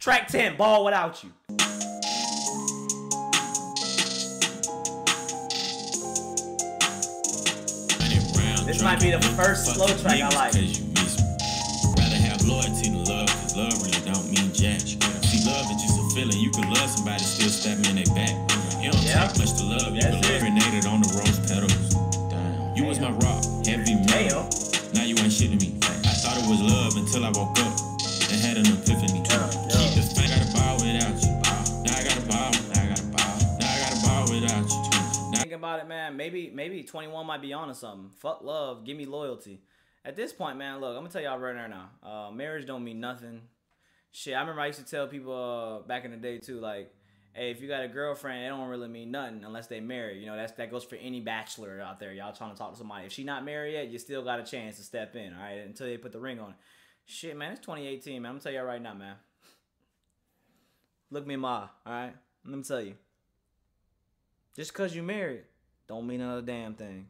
Track 10, Ball Without You. This might be the first slow track I like. Rather have loyalty than love, cause love really don't mean jack. See, love is just a feeling. You can love somebody, still stab me in their back. It don't take much to love. You can love grenaded on the rose petals. Damn. You was my rock, heavy metal. Now you ain't shit to me. I thought it was love until I woke up and had an epiphany. Keep the thing, I gotta ball without you. Now I gotta ball. Now I gotta ball. Now I gotta ball without you. Thinking about it, man, maybe 21 might be onto something. Fuck love, give me loyalty. At this point, man, look, I'm gonna tell y'all right now. Marriage don't mean nothing. Shit, I remember I used to tell people back in the day too, like, hey, if you got a girlfriend, it don't really mean nothing unless they married. You know, that goes for any bachelor out there. Y'all trying to talk to somebody. If she not married yet, you still got a chance to step in, all right, until they put the ring on it. Shit, man, it's 2018, man. I'm gonna tell y'all right now, man. Look me in my eye, all right? Let me tell you. Just because you married don't mean another damn thing.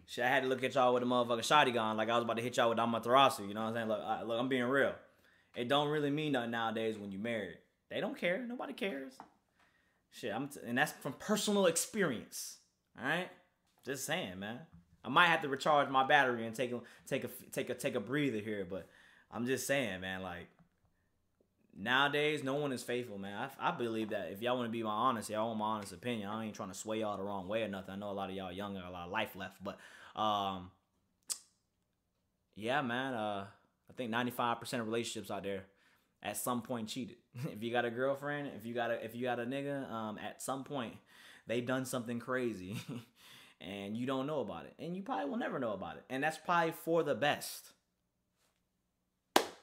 Shit, I had to look at y'all with a motherfucking shotgun like I was about to hit y'all with Amaterasu. You know what I'm saying? Look, I'm being real. It don't really mean nothing nowadays when you married. They don't care. Nobody cares. Shit, and that's from personal experience. All right? Just saying, man. I might have to recharge my battery and take a breather here, but I'm just saying, man, like, nowadays, no one is faithful, man. I believe that if y'all want to be my honest, y'all want my honest opinion. I ain't trying to sway y'all the wrong way or nothing. I know a lot of y'all young, got a lot of life left, but yeah, man. I think 95% of relationships out there at some point cheated. If you got a girlfriend, if you got a nigga, at some point they done something crazy, and you don't know about it, and you probably will never know about it, and that's probably for the best.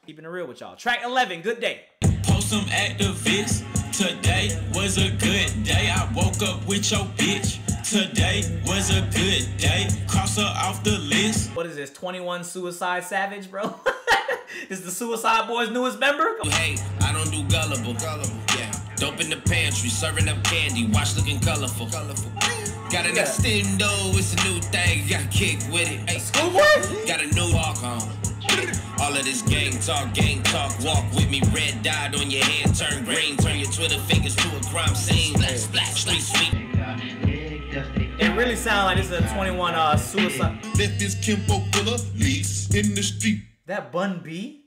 Keeping it real with y'all. Track 11, Good Day. Post some activists. Today was a good day. I woke up with your bitch. Today was a good day. Cross her off the list. What is this, 21 Suicide Savage, bro? This is the Suicide Boys' newest member? Hey, I don't do gullible. Yeah. Dope in the pantry, serving up candy. Watch looking colorful. Got an extendo, it's a new thing. Got a kick with it. Hey, Schoolboy? Got a new walk on. All of this gang talk, walk with me, red dot on your hand, turn green, turn your Twitter fingers to a crime scene, splash, street sweep. It really sounds like this is a 21 Suicide. Left this Kimpo killer, lease in the street. That Bun B?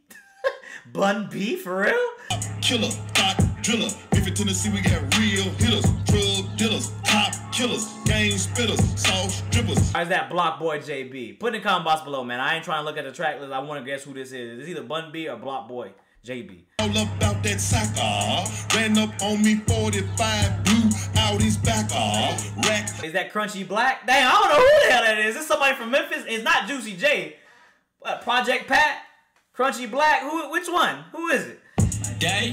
Bun B, for real? Killer, thought driller. If in Tennessee we got real hitters, drug dealers, cop killers, gang spitters, sauce strippers. Or is that Block Boy JB? Put in the comment box below, man. I ain't trying to look at the track list. I want to guess who this is. It's either Bun B or Block Boy JB. All about that sack, ran up on me 45, blew out his back, rack. Is that Crunchy Black? Dang, I don't know who the hell that is. Is this somebody from Memphis? It's not Juicy J. What, Project Pat? Crunchy Black? Who? Which one? Who is it? Day.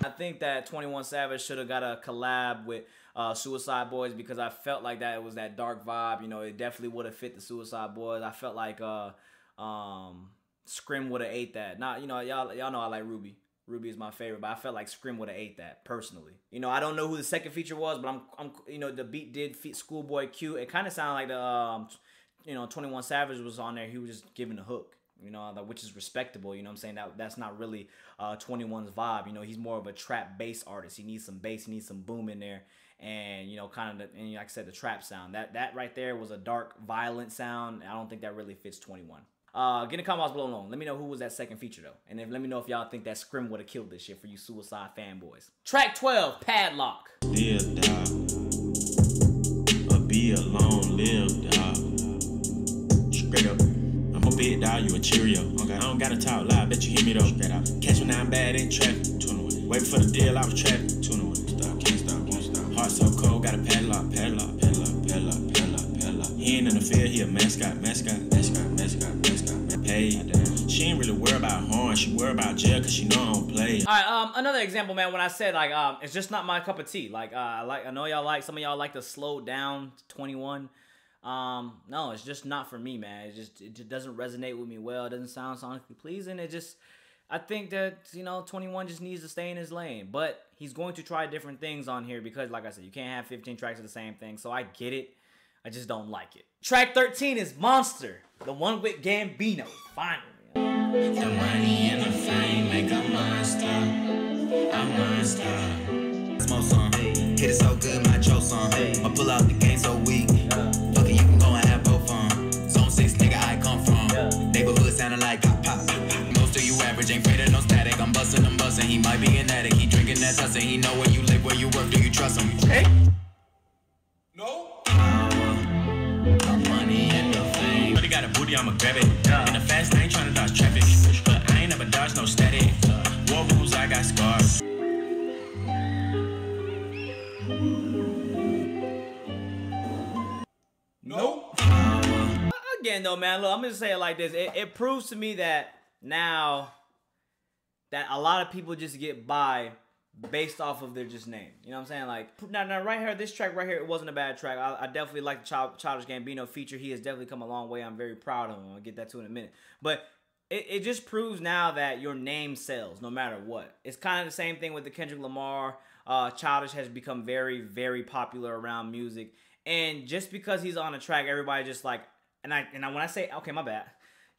I think that 21 Savage should have got a collab with Suicide Boys because I felt like that it was that dark vibe. You know, it definitely would have fit the Suicide Boys. I felt like Scrim would have ate that. Not, you know, y'all know I like Ruby. Ruby is my favorite, but I felt like Scrim would have ate that personally. You know, I don't know who the second feature was, but I'm you know, the beat did fit Schoolboy Q. It kind of sounded like the you know, 21 Savage was on there. He was just giving the hook. You know, which is respectable. You know what I'm saying? That's not really 21's vibe. You know, he's more of a trap bass artist. He needs some bass. He needs some boom in there. And, you know, kind of, and like I said, the trap sound. That right there was a dark, violent sound. I don't think that really fits 21. Get in the comments below alone. Let me know who was that second feature, though. And then let me know if y'all think that Scrim would have killed this shit for you Suicide fanboys. Track 12, Padlock. Live, dog. Or be a long-lived dog. Straight up. I'm a big dog, you a Cheerio. Okay. I don't gotta talk loud, bet you hear me though. Straight out. Catch me now, I'm bad in traffic. 21. Wait for the deal, I was trapping. 21. Stop, can't stop, won't stop. Heart so cold, got a padlock. He ain't in the field, he a mascot. Paid. She ain't really worried about horn, she worried about jail cause she know I don't play. Alright, another example, man, when I said like it's just not my cup of tea. Like I know y'all like, some of y'all like to slow down 21. No, it's just not for me, man. It just doesn't resonate with me well. It doesn't sound sonically pleasing. I think that, you know, 21 just needs to stay in his lane. But he's going to try different things on here because, like I said, you can't have 15 tracks of the same thing. So I get it. I just don't like it. Track 13 is Monster, the one with Gambino. Finally. The money and the fame make a monster. A monster. Smoke song. Hit it so good, my choke song. I pull out the game so weak. Fuck it, you can go and have both on. Zone 6, nigga, I come from. Neighborhood sounding like pop, pop. Most of you average ain't faded, no static. I'm busting, he might be an addict. He drinking that tussin', he know where you live, where you work, do you trust him? Okay. No. The money and the fame. Really got a booty, I'ma grab it. In the fast lane, tryna dodge traffic. But I ain't never dodged no static. War rules, I got scars. Nope. Again, though, man, look, I'm gonna say it like this. It proves to me that now that a lot of people just get by based off of their just name. You know what I'm saying? Like, now right here, this track right here, it wasn't a bad track. I definitely like the Childish Gambino feature. He has definitely come a long way. I'm very proud of him. I'll get that to in a minute. But it just proves now that your name sells no matter what. It's kind of the same thing with the Kendrick Lamar. Childish has become very, very popular around music. And just because he's on a track, everybody just like, and when I say, okay, my bad.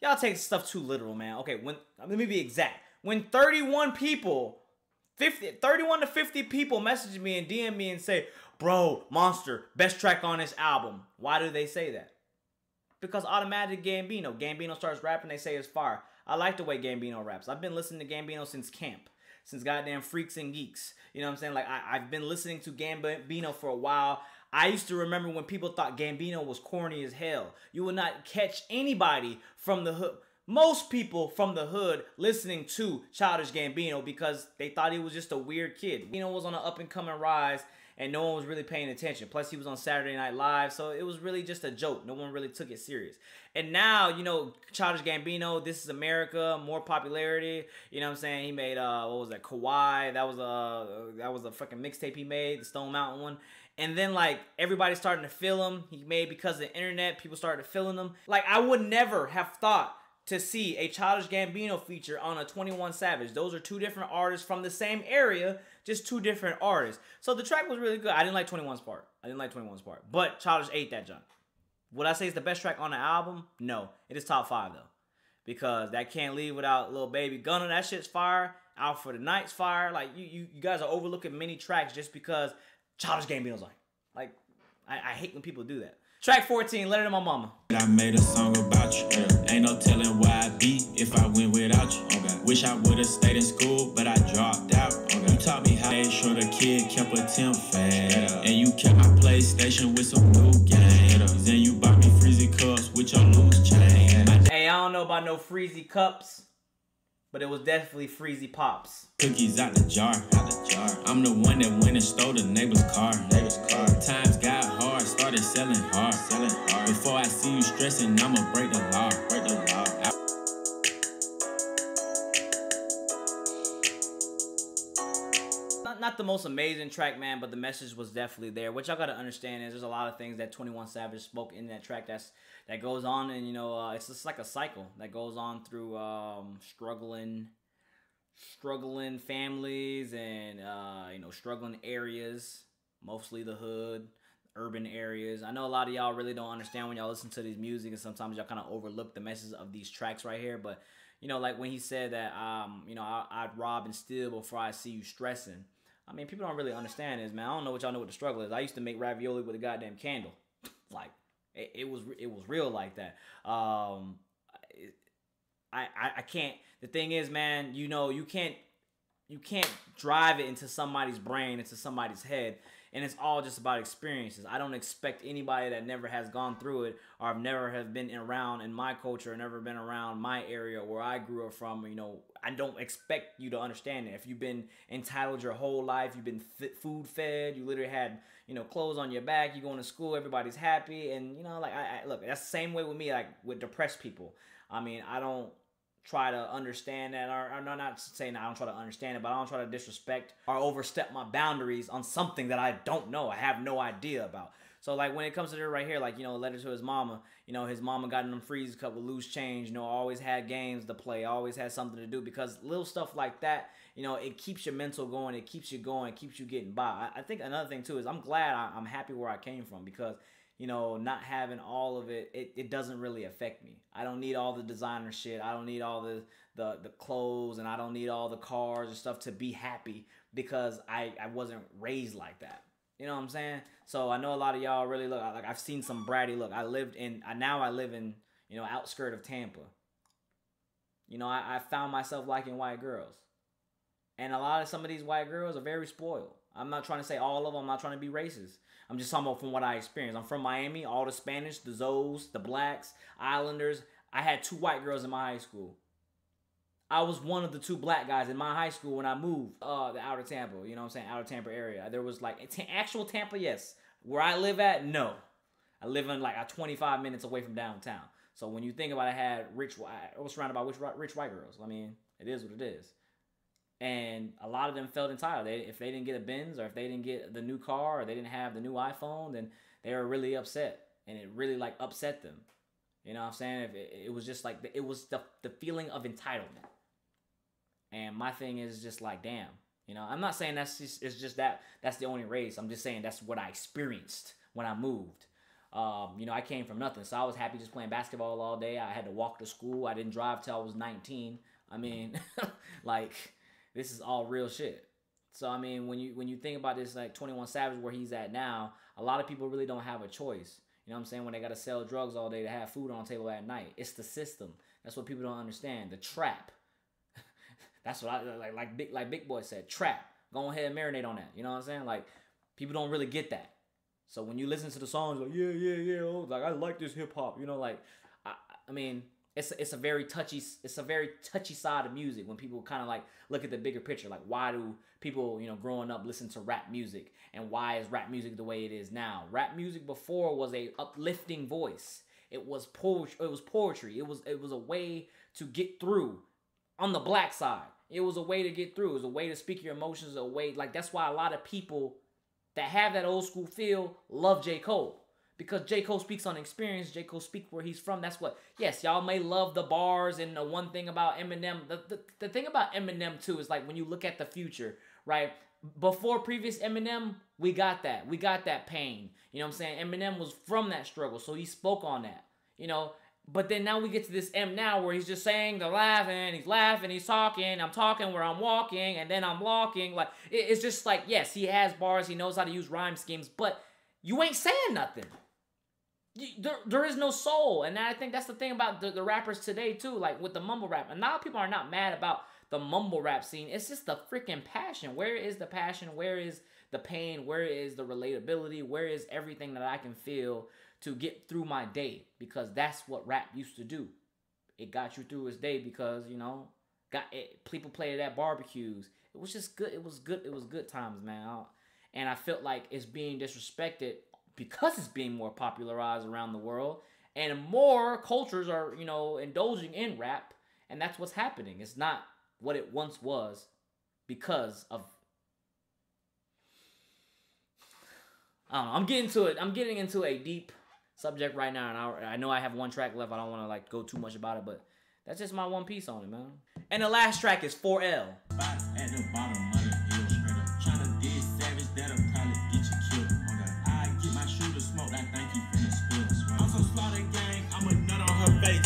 Y'all take stuff too literal, man. Okay, let me be exact. When 31 to 50 people message me and DM me and say, bro, Monster, best track on this album. Why do they say that? Because automatic Gambino starts rapping, they say it's fire. I like the way Gambino raps. I've been listening to Gambino since camp. Since goddamn Freaks and Geeks. You know what I'm saying? Like, I've been listening to Gambino for a while. I used to remember when people thought Gambino was corny as hell. You would not catch anybody from the hood. Most people from the hood listening to Childish Gambino because they thought he was just a weird kid. Gambino was on an up-and-coming rise, and no one was really paying attention. Plus, he was on Saturday Night Live, so it was really just a joke. No one really took it serious. And now, you know, Childish Gambino, This Is America, more popularity. You know what I'm saying? He made, what was that, Kawhi. That was a fucking mixtape he made, the Stone Mountain one. And then, like, everybody's starting to feel him. He made because of the internet, people started feeling him. Like, I would never have thought to see a Childish Gambino feature on a 21 Savage. Those are two different artists from the same area, just two different artists. So the track was really good. I didn't like 21's part. But Childish ate that junk. Would I say it's the best track on the album? No. It is top 5, though. Because that Can't Leave Without Lil Baby Gunna, that shit's fire. Out for the Night's fire. Like, you guys are overlooking many tracks just because Childish Gambino's on. Like, I hate when people do that. Track 14, Letter to My Mama. I made a song about you. Ain't no telling where I'd be if I went without you. Okay. Wish I would've stayed in school, but I dropped out. Okay. You taught me how to make sure the kid kept a temp fast. And you kept my PlayStation with some new games. Then you bought me frizzy cups with your loose chain. Hey, I don't know about no frizzy cups, but it was definitely frizzy pops. Cookies out the jar. I'm the one that went and stole the neighbor's car. Times got hard, started selling hard. Before I see you stressing, I'ma break the law. Not the most amazing track, man, but the message was definitely there. What y'all gotta understand is there's a lot of things that 21 Savage spoke in that track that goes on, and you know, it's just like a cycle that goes on through struggling families and you know, struggling areas, mostly the hood, urban areas. I know a lot of y'all really don't understand when y'all listen to this music, and sometimes y'all kind of overlook the message of these tracks right here. But you know, like when he said that you know, I'd rob and steal before I see you stressing. I mean, people don't really understand this, man. I don't know what y'all know what the struggle is. I used to make ravioli with a goddamn candle. Like, it was real like that. I can't. The thing is, man, you know, you can't drive it into somebody's brain, into somebody's head, and it's all just about experiences. I don't expect anybody that never has gone through it or never have been around in my culture or never been around my area where I grew up from, you know, I don't expect you to understand it. If you've been entitled your whole life, you've been food fed, you literally had, you know, clothes on your back, you going to school, everybody's happy, and, you know, like, I look, that's the same way with me, like, with depressed people. I mean, I don't try to understand that, or I'm not saying I don't try to understand it, but I don't try to disrespect or overstep my boundaries on something that I don't know, I have no idea about. So like when it comes to this right here, like, you know, letter to his mama, you know, his mama got in them freeze cup with loose change, you know, always had games to play, always had something to do, because little stuff like that, you know, it keeps your mental going, it keeps you going, it keeps you getting by. I think another thing too is I'm glad I'm happy where I came from, because, you know, not having all of it doesn't really affect me. I don't need all the designer shit. I don't need all the clothes, and I don't need all the cars and stuff to be happy, because I wasn't raised like that. You know what I'm saying? So I know a lot of y'all really look like, I've seen some bratty look. Now I live in, you know, outskirt of Tampa. You know, I found myself liking white girls. And a lot of some of these white girls are very spoiled. I'm not trying to say all of them. I'm not trying to be racist. I'm just talking about from what I experienced. I'm from Miami. All the Spanish, the Zoes, the blacks, Islanders. I had 2 white girls in my high school. I was one of the 2 black guys in my high school when I moved the outer Tampa, you know what I'm saying, outer Tampa area. There was like actual Tampa, yes. Where I live at, no. I live in like 25 minutes away from downtown. So when you think about it, I was surrounded by rich white girls. I mean, it is what it is. And a lot of them felt entitled. If they didn't get a Benz, or if they didn't get the new car, or they didn't have the new iPhone, then they were really upset. And it really like upset them. You know what I'm saying? It was just like, it was the feeling of entitlement. And my thing is just like, damn, you know, I'm not saying that's the only race. I'm just saying that's what I experienced when I moved. You know, I came from nothing, so I was happy just playing basketball all day. I had to walk to school. I didn't drive till I was 19. I mean, like, this is all real shit. So I mean, when you think about this, like 21 Savage, where he's at now, a lot of people really don't have a choice. You know what I'm saying? When they gotta sell drugs all day to have food on the table at night, it's the system. That's what people don't understand. The trap. That's what I like Big Boy said. Trap. Go ahead and marinate on that. You know what I'm saying? Like, people don't really get that. So when you listen to the songs, like, yeah, oh, like, I like this hip hop. You know, like, I mean, it's a very touchy side of music, when people kind of like look at the bigger picture. Like, why do people, you know, growing up listen to rap music, and why is rap music the way it is now? Rap music before was a uplifting voice. It was poetry. It was a way to get through. On the black side, it was a way to get through. It was a way to speak your emotions. A way, like, that's why a lot of people that have that old school feel love J. Cole, because J. Cole speaks on experience. J. Cole speaks where he's from. That's what. Yes, y'all may love the bars, and the one thing about Eminem, the thing about Eminem too is, like, when you look at the future, right? Before previous Eminem, we got that. We got that pain. You know what I'm saying? Eminem was from that struggle, so he spoke on that. You know. But then now we get to this M now, where he's just saying the laughing, he's talking, I'm talking where I'm walking, and then I'm walking. Like, it's just like, yes, he has bars, he knows how to use rhyme schemes, but you ain't saying nothing. There is no soul. And I think that's the thing about the rappers today too, like with the mumble rap. And a lot of people are not mad about the mumble rap scene. It's just the freaking passion. Where is the passion? Where is the pain? Where is the relatability? Where is everything that I can feel to get through my day? Because that's what rap used to do. It got you through his day, because, you know, people played it at barbecues. It was just good. It was good times, man. And I felt like it's being disrespected because it's being more popularized around the world, and more cultures are, you know, indulging in rap, and that's what's happening. It's not what it once was, because of, I don't know. I'm getting into a deep subject right now, and I know I have one track left. I don't want to like go too much about it, but that's just my one piece on it, man. And the last track is 4L. At the bottom of the hill, straight up. Tryna dig savage, that'll probably get you killed. Okay. I get my shooter smoke, I think he finna spill. I'm so slaughter gang, I'm a nut on her face.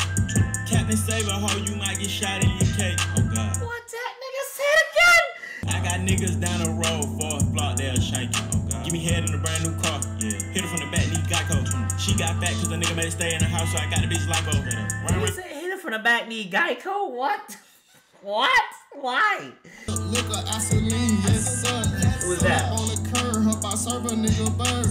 Captain Saber hoe, you might get shot in your cake. Oh God. What that nigga said again? I got niggas down the road for a block, they'll shake you. Oh God. Give me head in a brand new car. Yeah. Hit her from the back, need Geico. She got back cause the nigga made her stay in the house, so I got the bitch lipo. He said hit her from the back, need Geico? What? What? Why? Liquor, Isoline, yes sir. Who was that? On the curb, help I serve a nigga bird.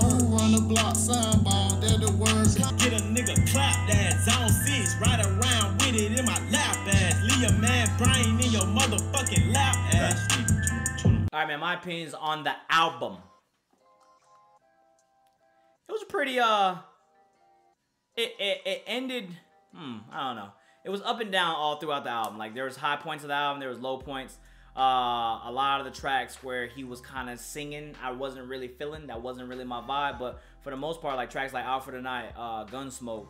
Who run the block, soundball, they're the words. Get a nigga clap that, zone 6, ride around with it in my lap ass. Leave a man brain in your motherfucking lap ass. Alright, man, my opinions on the album. It was pretty, it ended, I don't know. It was up and down all throughout the album. Like, there was high points of the album, there was low points. A lot of the tracks where he was kind of singing, I wasn't really feeling. That wasn't really my vibe. But for the most part, like tracks like Out for the Night, Gunsmoke,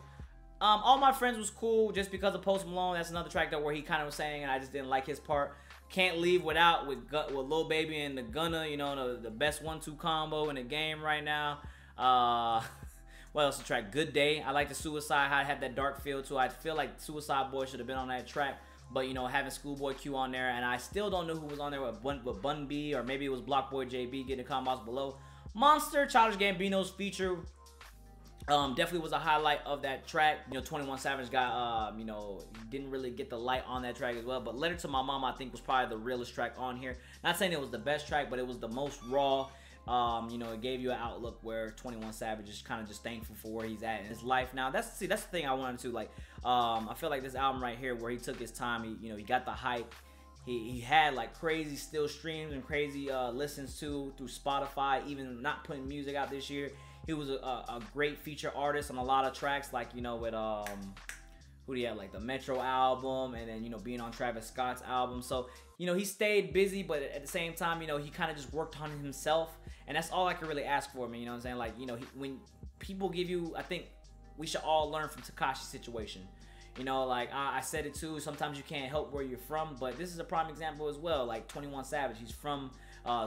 All My Friends was cool just because of Post Malone. That's another track that where he kind of was saying, and I just didn't like his part. Can't Leave Without with Lil Baby and the Gunna, you know, the best 1-2 combo in the game right now. What else? The track Good Day. I like the Suicide, how it had that dark feel too. I feel like Suicide Boy should have been on that track, but you know, having Schoolboy Q on there, and I still don't know who was on there with Bun B, or maybe it was Blockboy JB. Get in the comments below. Monster, Childish Gambino's feature. Definitely was a highlight of that track. You know, 21 Savage got, you know, didn't really get the light on that track as well. But Letter to My Mama, I think, was probably the realest track on here. Not saying it was the best track, but it was the most raw. You know, it gave you an outlook where 21 Savage is kind of just thankful for where he's at in his life now. That's the thing I wanted to, like, I feel like this album right here, where he took his time, he got the hype. He had like crazy still streams and crazy listens through Spotify, even not putting music out this year. He was a great feature artist on a lot of tracks, like, you know, with who do you have, like the Metro album, and then, you know, being on Travis Scott's album. So, you know, he stayed busy, but at the same time, you know, he kind of just worked on himself, and that's all I can really ask for, man. You know what I'm saying? Like, you know, when people give you, I think we should all learn from Tekashi's situation. You know, like I said it too, sometimes you can't help where you're from, but this is a prime example as well. Like 21 Savage, he's from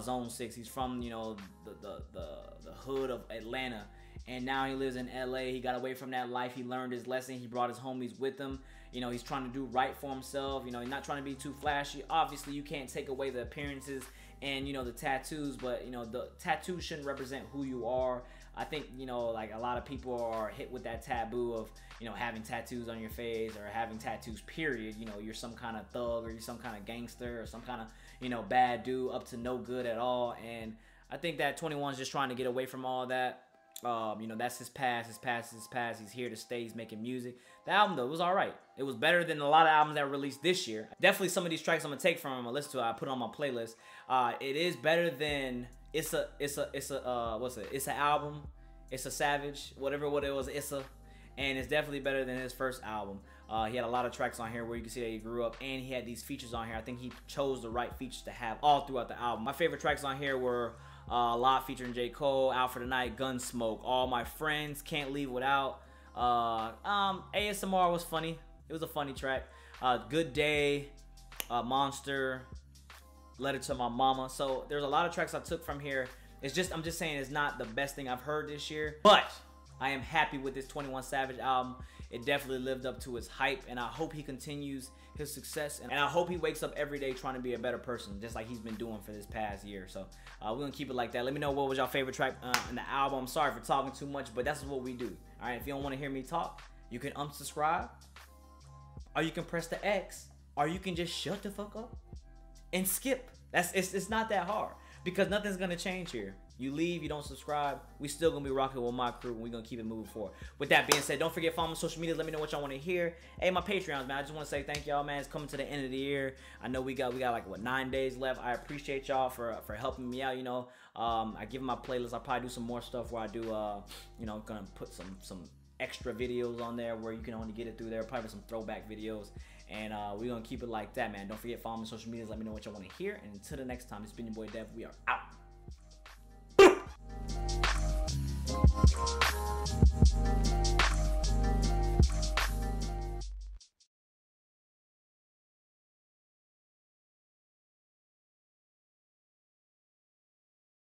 Zone 6, he's from, you know, the hood of Atlanta, and now he lives in LA. He got away from that life, he learned his lesson, he brought his homies with him. You know, he's trying to do right for himself. You know, he's not trying to be too flashy. Obviously, you can't take away the appearances and, you know, the tattoos, but, you know, the tattoos shouldn't represent who you are. I think, you know, like a lot of people are hit with that taboo of, you know, having tattoos on your face, or having tattoos, period. You know, you're some kind of thug, or you're some kind of gangster, or some kind of, you know, bad dude up to no good at all. And I think that 21's just trying to get away from all that. You know, that's his past. He's here to stay. He's making music. The album, though, was all right. It was better than a lot of albums that were released this year. Definitely some of these tracks I'm gonna take from him, I'm gonna listen to it, I put it on my playlist. It is better than It's an album. It's a Savage, whatever what it was, and it's definitely better than his first album. He had a lot of tracks on here where you can see that he grew up, and he had these features on here. I think he chose the right features to have all throughout the album. My favorite tracks on here were a lot featuring J. Cole, Out for the Night, Gunsmoke, All My Friends, Can't Leave Without. ASMR was funny. It was a funny track. Good Day, Monster, Letter to My Mama. So there's a lot of tracks I took from here. I'm just saying it's not the best thing I've heard this year, but I am happy with this 21 Savage album. It definitely lived up to his hype, and I hope he continues his success, and I hope he wakes up every day trying to be a better person, just like he's been doing for this past year. So we're gonna keep it like that. Let me know what was your favorite track in the album. I'm sorry for talking too much, but that's what we do. All right, if you don't want to hear me talk, you can unsubscribe, or you can press the X, or you can just shut the fuck up and skip. It's not that hard, because nothing's gonna change here. You leave, you don't subscribe, we still gonna be rocking with my crew, and we're gonna keep it moving forward. With that being said, don't forget, follow me on social media. Let me know what y'all want to hear. Hey, my Patreons, man, I just want to say thank y'all, man. It's coming to the end of the year. I know we got like, what, 9 days left. I appreciate y'all for helping me out. You know, I give my playlist. I'll probably do some more stuff where I do, you know, gonna put some extra videos on there where you can only get it through there. Probably some throwback videos. And we're gonna keep it like that, man. Don't forget, follow me on social media. Let me know what y'all want to hear. And until the next time, it's been your boy Dev. We are out.